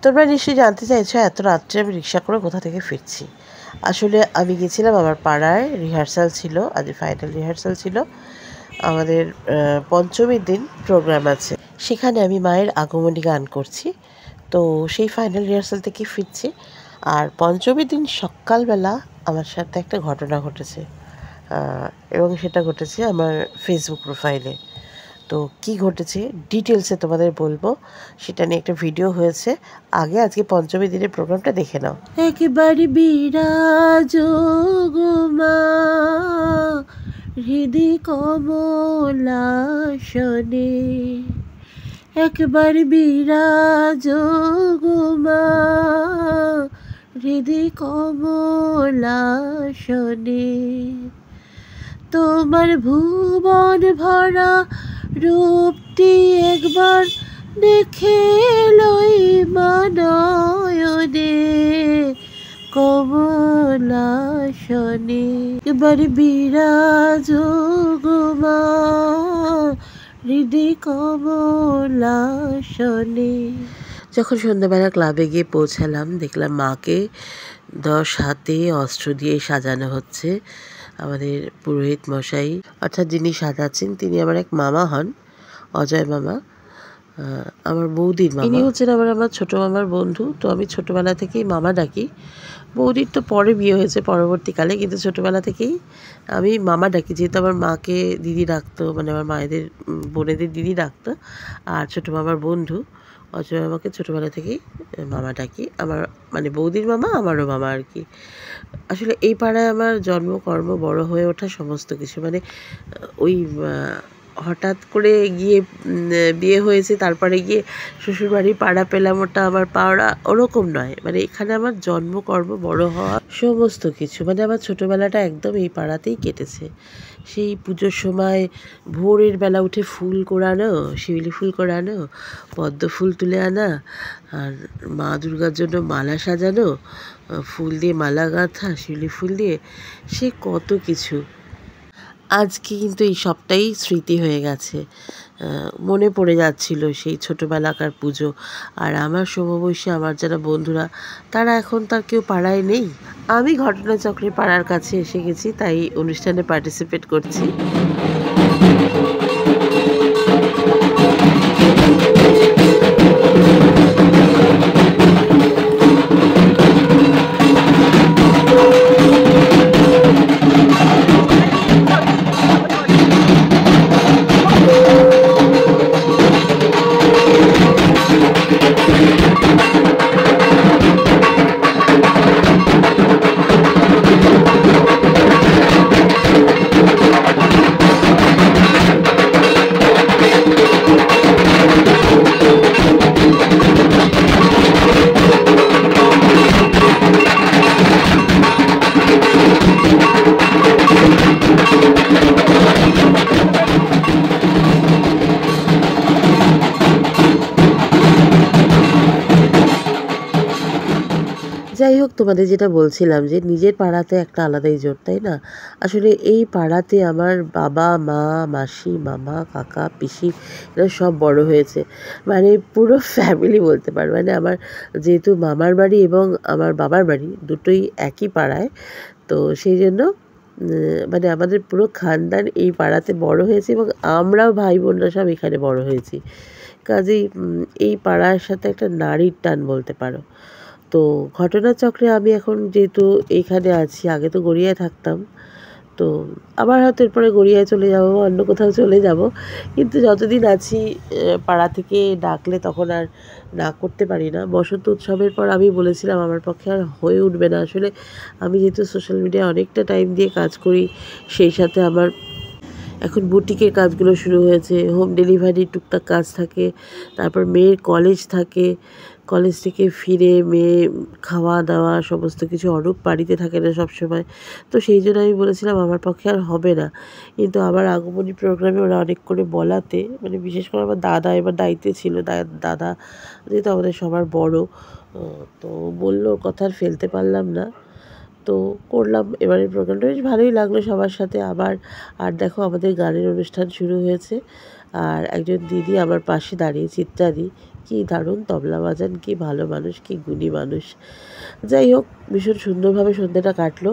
তোমরা নিশ্চয়ই জানতে চাইছো এত রাত্রে আমি রিক্সা করে কোথা থেকে ফিরছি। আসলে আমি গেছিলাম আমার পাড়ায়, রিহার্সাল ছিল, আজ ফাইনাল রিহার্সাল ছিল। আমাদের পঞ্চমীর দিন প্রোগ্রাম আছে, সেখানে আমি মায়ের আগমনী গান করছি। তো সেই ফাইনাল রিহার্সাল থেকে ফিরছি। আর পঞ্চমীর দিন সকালবেলা আমার সাথে একটা ঘটনা ঘটেছে, এবং সেটা ঘটেছে আমার ফেসবুক প্রোফাইলে। তো কি ঘটেছে ডিটেলসে তোমাদের বলবো, সেটা নিয়ে একটা ভিডিও হয়েছে। আগে আজকে পঞ্চমী দিনের প্রোগ্রামটা দেখে নাও। একবার বিরাজ গো মা হৃদি কমলাসনে, একবার বিরাজ গো মা হৃদি কমলাসনে, তোমার ভুবন ভরা রূপটি একবার দেখে লই মানয়নে কমলাসনে, একবার বিরাজ গো মা হৃদি কমলাসনে। যখন সন্ধ্যাবেলা ক্লাবে গিয়ে পৌঁছালাম, দেখলাম মাকে 10 হাতে অস্ত্র দিয়ে সাজানো হচ্ছে। আমাদের পুরোহিত মশাই, অর্থাৎ যিনি সাজাচ্ছেন তিনি আমার এক মামা হন, অজয় মামা, আমার বৌদির মামা। ইনি হচ্ছেন আমার ছোটো মামার বন্ধু। তো আমি ছোটোবেলা থেকেই মামা ডাকি। বৌদির তো পরে বিয়ে হয়েছে পরবর্তীকালে, কিন্তু ছোটোবেলা থেকেই আমি মামা ডাকি, যেহেতু আমার মাকে দিদি ডাকতো, মানে আমার মায়েদের বোনেদের দিদি ডাকতো। আর ছোটো মামার বন্ধু অজয় মামাকে ছোটোবেলা থেকেই মামা ডাকি। আমার মানে বৌদির মামা, আমারও মামা আর কি। আসলে এই পাড়ায় আমার জন্ম, কর্ম, বড় হয়ে ওঠা সমস্ত কিছু, মানে ওই হঠাৎ করে গিয়ে বিয়ে হয়েছে, তারপরে গিয়ে শ্বশুরবাড়ির পাড়া পেলাম, ওটা আমার পাড়া ওরকম নয়। মানে এখানে আমার জন্ম, কর্ম, বড় হওয়া সমস্ত কিছু, মানে আমার ছোটোবেলাটা একদম এই পাড়াতেই কেটেছে। সেই পুজোর সময় ভোরের বেলা উঠে ফুল কোড়ানো, শিউলি ফুল কোড়ানো, পদ্ম ফুল তুলে আনা, আর মা দুর্গার জন্য মালা সাজানো, ফুল দিয়ে মালা গাঁথা, শিউলি ফুল দিয়ে, সে কত কিছু। আজকে কিন্তু এই সবটাই স্মৃতি হয়ে গেছে। মনে পড়ে যাচ্ছিল সেই ছোটোবেলাকার পুজো। আর আমার সমবয়সী আমার যারা বন্ধুরা, তারা এখন তার কেউ পাড়ায় নেই। আমি ঘটনাচক্রে পাড়ার কাছে এসে গেছি, তাই অনুষ্ঠানে পার্টিসিপেট করছি। যাই হোক, তোমাদের যেটা বলছিলাম যে নিজের পাড়াতে একটা আলাদাই জোর, তাই না? আসলে এই পাড়াতে আমার বাবা, মা, মাসি, মামা, কাকা, পিসি, এরা সব বড় হয়েছে। মানে পুরো ফ্যামিলি বলতে পারো। মানে আমার যেহেতু মামার বাড়ি এবং আমার বাবার বাড়ি দুটোই একই পাড়ায়, তো সেই জন্য মানে আমাদের পুরো খানদান এই পাড়াতে বড় হয়েছে, এবং আমরাও ভাই বোনরা সব এখানে বড় হয়েছি। কাজেই এই পাড়ার সাথে একটা নারীর টান বলতে পারো। তো ঘটনাচক্রে আমি এখন যেহেতু এইখানে আছি, আগে তো গড়িয়ায় থাকতাম, তো আবার হয়তো এরপরে গড়িয়ায় চলে যাব বা অন্য কোথাও চলে যাব, কিন্তু যতদিন আছি পাড়া থেকে ডাকলে তখন আর না করতে পারি না। বসন্ত উৎসবের পর আমি বলেছিলাম আমার পক্ষে আর হয়ে উঠবে না। আসলে আমি যেহেতু সোশ্যাল মিডিয়ায় অনেকটা টাইম দিয়ে কাজ করি, সেই সাথে আমার এখন বুটিকের কাজগুলো শুরু হয়েছে, হোম ডেলিভারির টুকটাক কাজ থাকে, তারপর মেয়ের কলেজ থাকে, কলেজ থেকে ফিরে মেয়ে খাওয়া দাওয়া সমস্ত কিছু, অরূপ বাড়িতে থাকে না সবসময়। তো সেই জন্য আমি বলেছিলাম আমার পক্ষে আর হবে না। কিন্তু আমার আগমনী প্রোগ্রামে ওরা অনেক করে বলাতে, মানে বিশেষ করে আমার দাদা এবার দায়িত্বে ছিল, দাদা যেহেতু আমাদের সবার বড়, তো বললো, ওর কথা আর ফেলতে পারলাম না, তো করলাম। এবারের প্রোগ্রামটা বেশ ভালোই লাগলো সবার সাথে আবার। আর দেখো আমাদের গানের অনুষ্ঠান শুরু হয়েছে, আর একজন দিদি আমার পাশে দাঁড়িয়ে, চিত্রাদি, কি দারুণ তবলা বাজান, কি ভালো মানুষ, কি গুণী মানুষ। যাই হোক, ভীষণ সুন্দরভাবে সন্ধ্যাটা কাটলো।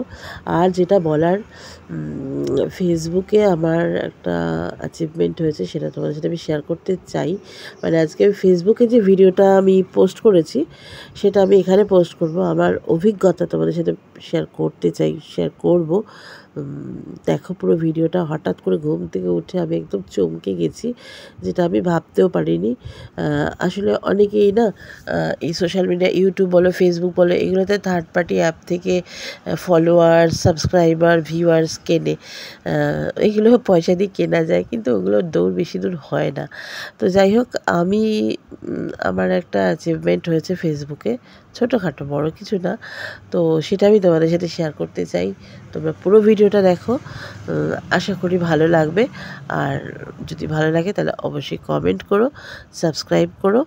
আর যেটা বলার, ফেসবুকে আমার একটা অ্যাচিভমেন্ট হয়েছে, সেটা তোমাদের সাথে আমি শেয়ার করতে চাই। মানে আজকে ফেসবুকে যে ভিডিওটা আমি পোস্ট করেছি সেটা আমি এখানে পোস্ট করব। আমার অভিজ্ঞতা তোমাদের সাথে শেয়ার করতে চাই, শেয়ার করব। দেখো পুরো ভিডিওটা। হঠাৎ করে ঘুম থেকে উঠে আমি একদম চমকে গেছি, যেটা আমি ভাবতেও পারিনি। আসলে অনেকেই না এই সোশ্যাল মিডিয়া, ইউটিউব বলো, ফেসবুক বলো, এগুলোতে থার্ড পার্টি অ্যাপ থেকে ফলোয়ার্স, সাবস্ক্রাইবার, ভিউয়ার্স কেনে। এগুলো পয়সা দিয়ে কেনা যায়, কিন্তু ওগুলোর দৌড় বেশি দূর হয় না। তো যাই হোক, আমি আমার একটা অ্যাচিভমেন্ট হয়েছে ফেসবুকে, ছোটোখাটো, বড় কিছু না। তো সেটা আমি তোমাদের সাথে শেয়ার করতে চাই। তোমরা পুরো ভিডিওটা দেখো, আশা করি ভালো লাগবে। আর যদি ভালো লাগে তাহলে অবশ্যই কমেন্ট করো, সাবস্ক্রাইব করো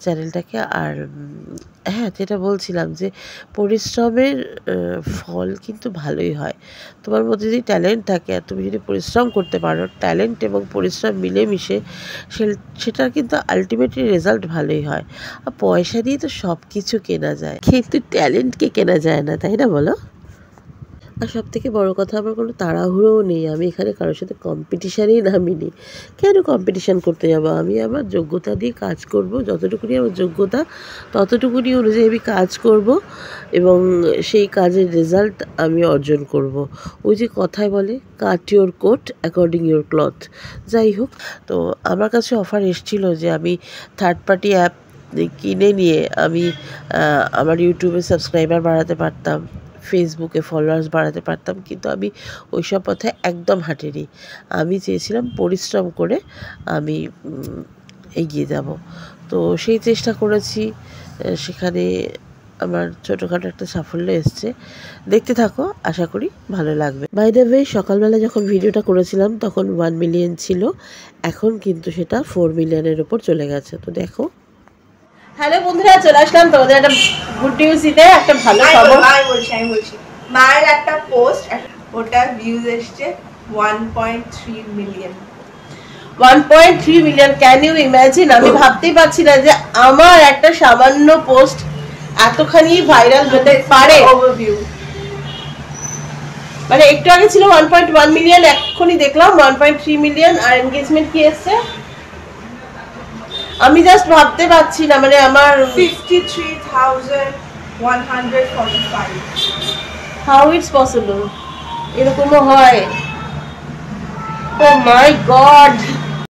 চ্যানেলটাকে। আর হ্যাঁ, যেটা বলছিলাম যে পরিশ্রমের ফল কিন্তু ভালোই হয়। তোমার মধ্যে যদি ট্যালেন্ট থাকে আর তুমি যদি পরিশ্রম করতে পারো, ট্যালেন্ট এবং পরিশ্রম মিলেমিশে, সেটার কিন্তু আলটিমেটলি রেজাল্ট ভালোই হয়। আর পয়সা দিয়ে তো সব কিছু কেনা যায়, কিন্তু ট্যালেন্টকে কেনা যায় না, তাই না বলো? আর সবথেকে বড় কথা, আমার কোনো তাড়াহুড়োও নেই। আমি এখানে কারোর সাথে কম্পিটিশানেই নামিনি। কেন কম্পিটিশান করতে যাবো? আমি আমার যোগ্যতা দিয়ে কাজ করব, যতটুকুনি আমার যোগ্যতা ততটুকুনি অনুযায়ী আমি কাজ করব এবং সেই কাজের রেজাল্ট আমি অর্জন করব। ওই যে কথায় বলে, cut your coat according your cloth. যাই হোক, তো আমার কাছে অফার এসেছিলো যে আমি থার্ড পার্টি অ্যাপ কিনে নিয়ে আমি আমার ইউটিউবে সাবস্ক্রাইবার বাড়াতে পারতাম, ফেসবুকে ফলোয়ার্স বাড়াতে পারতাম, কিন্তু আমি ওইসব পথে একদম হাঁটিনি। আমি চেয়েছিলাম পরিশ্রম করে আমি এগিয়ে যাব। তো সেই চেষ্টা করেছি, সেখানে আমার ছোটোখাটো একটা সাফল্য এসছে। দেখতে থাকো, আশা করি ভালো লাগবে। বাই দ্য ওয়ে, সকালবেলা যখন ভিডিওটা করেছিলাম তখন 1 মিলিয়ন ছিল, এখন কিন্তু সেটা 4 মিলিয়নের উপর চলে গেছে। তো দেখো। হ্যালো বন্ধুরা, চলে আসলাম তোমাদের একটা গুড নিউজ দিতে, একটা ভালো খবর। আমি বলছি মায়ের একটা পোস্ট, ওটা ভিউজ এসছে 1.3 million. 1.3 million, can you imagine? আমি ভাবতেই পারছি না যে আমার একটা সামান্য পোস্ট এতখানি ভাইরাল হতে পারে। ওভারভিউ মানে একটু আগে ছিল 1.1 মিলিয়ন, এখনই দেখলাম 1.3 মিলিয়ন। আর এনগেজমেন্ট কি এসছে আমি জাস্ট ভাবতে পারছি না। মানে আমার 53,145। How it's possible? এরকমও হয়? ও মাই গড!